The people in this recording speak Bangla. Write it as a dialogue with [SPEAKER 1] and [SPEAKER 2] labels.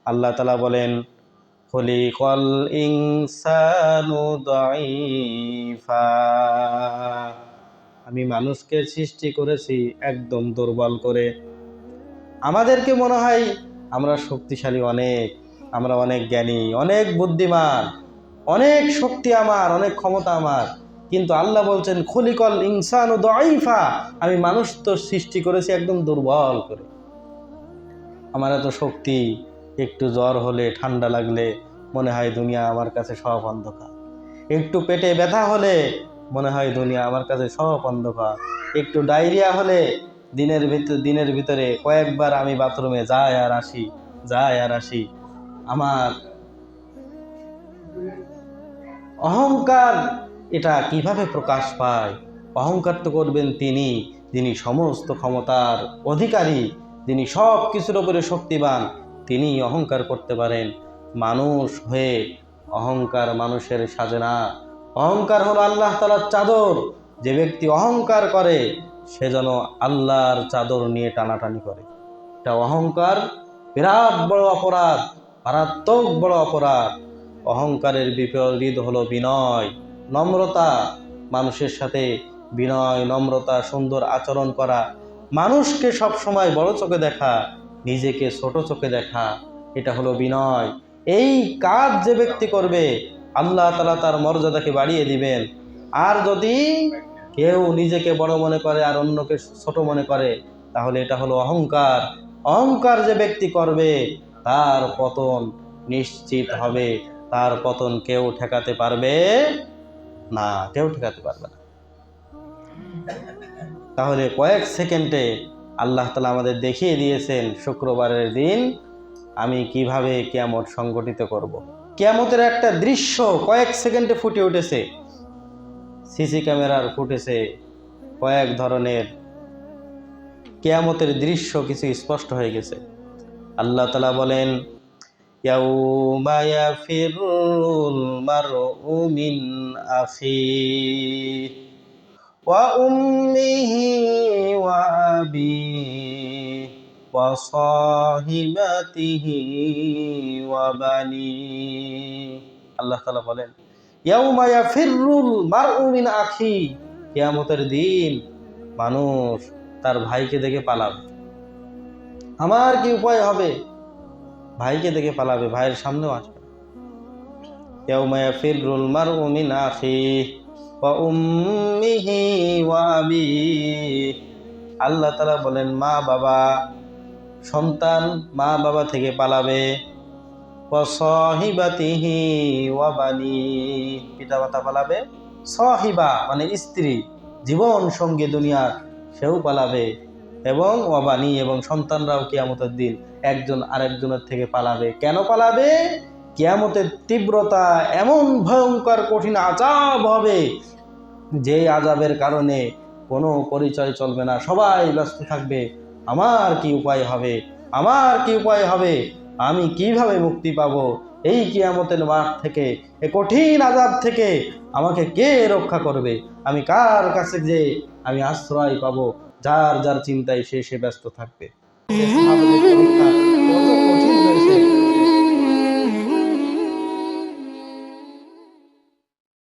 [SPEAKER 1] আল্লাহ তাআলা বলেন, খুলিকাল ইনসানু দাঈফা, আমি মানুষকে সৃষ্টি করেছি একদম দুর্বল করে। আমাদেরকে মনে হয় আমরা শক্তিশালী অনেক, আমরা অনেক জ্ঞানী, অনেক বুদ্ধিমান, অনেক শক্তি আমার, অনেক ক্ষমতা আমার, কিন্তু আল্লাহ বলছেন খুলিকাল ইনসানু দাঈফা, আমি মানুষ তো সৃষ্টি করেছি একদম দুর্বল করে। আমার এত শক্তি, একটু জ্বর হলে, ঠান্ডা লাগলে মনে হয় দুনিয়া আমার কাছে সব অন্ধকার। একটু পেটে ব্যথা হলে মনে হয় দুনিয়া আমার কাছে সব অন্ধকার। একটু ডায়রিয়া হলে দিনের ভিতরে কয়েকবার আমি বাথরুমে যাই আর আসি, যাই আর আসি। আমার অহংকার এটা কিভাবে প্রকাশ পায়? অহংকার তো করবেন তিনি, যিনি সমস্ত ক্ষমতার অধিকারী, যিনি সব কিছুর উপরে শক্তিবান, তিনি অহংকার করতে পারেন। মানুষ হয়ে অহংকার মানুষের সাজে না। অহংকার হলো আল্লাহ তাআলার চাদর। যে ব্যক্তি অহংকার করে সে যেন আল্লাহর চাদর নিয়ে টানাটানি করে। এটা অহংকার বিরাট বড় অপরাধ, মারাত্মক বড় অপরাধ। অহংকারের বিপরীত হলো বিনয়, নম্রতা। মানুষের সাথে বিনয়, নম্রতা, সুন্দর আচরণ করা, মানুষকে সব সময় বড় চোখে দেখা, নিজেকে ছোট চোখে দেখা, এটা হলো বিনয়। এই কাজ যে ব্যক্তি করবে আল্লাহ তাআলা তার মর্যাদাকে বাড়িয়ে দিবেন। আর যদি কেউ নিজেকে বড় মনে করে আর অন্যকে ছোট মনে করে, তাহলে এটা হলো অহংকার। অহংকার যে ব্যক্তি করবে তার পতন নিশ্চিত হবে। তার পতন কেউ ঠেকাতে পারবে না, কেউ ঠেকাতে পারবে না। তাহলে কয়েক সেকেন্ডে আল্লাহ তাআলা আমাদের দেখিয়ে দিয়েছেন শুক্রবারের দিন আমি কিভাবে কিয়ামত সংগঠিত করব। কিয়ামতের একটা দৃশ্য কয়েক সেকেন্ডে ফুটে উঠেছে। সিসি ক্যামেরার ফুটেছে কয়েক ধরনের কিয়ামতের দৃশ্য কিছু স্পষ্ট হয়ে গেছে। আল্লাহ তাআলা বলেন, ইয়াউমা ইয়াফিরুল মারউ মিন আখিহি ওয়া উম্মিহি ওয়া আবিহি ওয়া সাহিবাতিহি ওয়া বানিহি। আল্লাহ তাআলা বলেন, ইয়াউমা ইয়াফিরুল মারউ মিন আখিহি, কিয়ামতের দিন মানুষ তার ভাইকে দেখে পালাবে। আমার কি উপায় হবে? ভাইকে দেখে পালাবে, ভাইয়ের সামনেও আসবে না। ইয়াউমা ইয়াফিরুল মারউ মিন আখিহি ওয়া উম্মিহি ওয়া আবিহি। আল্লাহ তাআলা বলেন, মা বাবা, সন্তান মা বাবা থেকে পালাবে। ওয়া সাহিবাতিহি ওয়া বানিহি, পিতা মাতা পালাবে। সাহিবা মানে স্ত্রী, জীবন সঙ্গী দুনিয়ার, সেও পালাবে। এবং ওয়া বানি, এবং সন্তানরাও কিয়ামতের দিন একজন আরেকজনের থেকে পালাবে। কেন পালাবে? কিয়ামতের তীব্রতা এমন ভয়ঙ্কর কঠিন আযাব হবে, যে আযাবের কারণে কোনো পরিচয় চলবে না। সবাই ব্যস্ত থাকবে, আমার কি উপায় হবে, আমার কি উপায় হবে, আমি কিভাবে মুক্তি পাবো এই কিয়ামতের মাঠ থেকে, এই কঠিন আযাব থেকে আমাকে কে রক্ষা করবে, আমি কার কাছে যে আমি আশ্রয় পাবো। যার যার চিন্তায় সে ব্যস্ত থাকবে।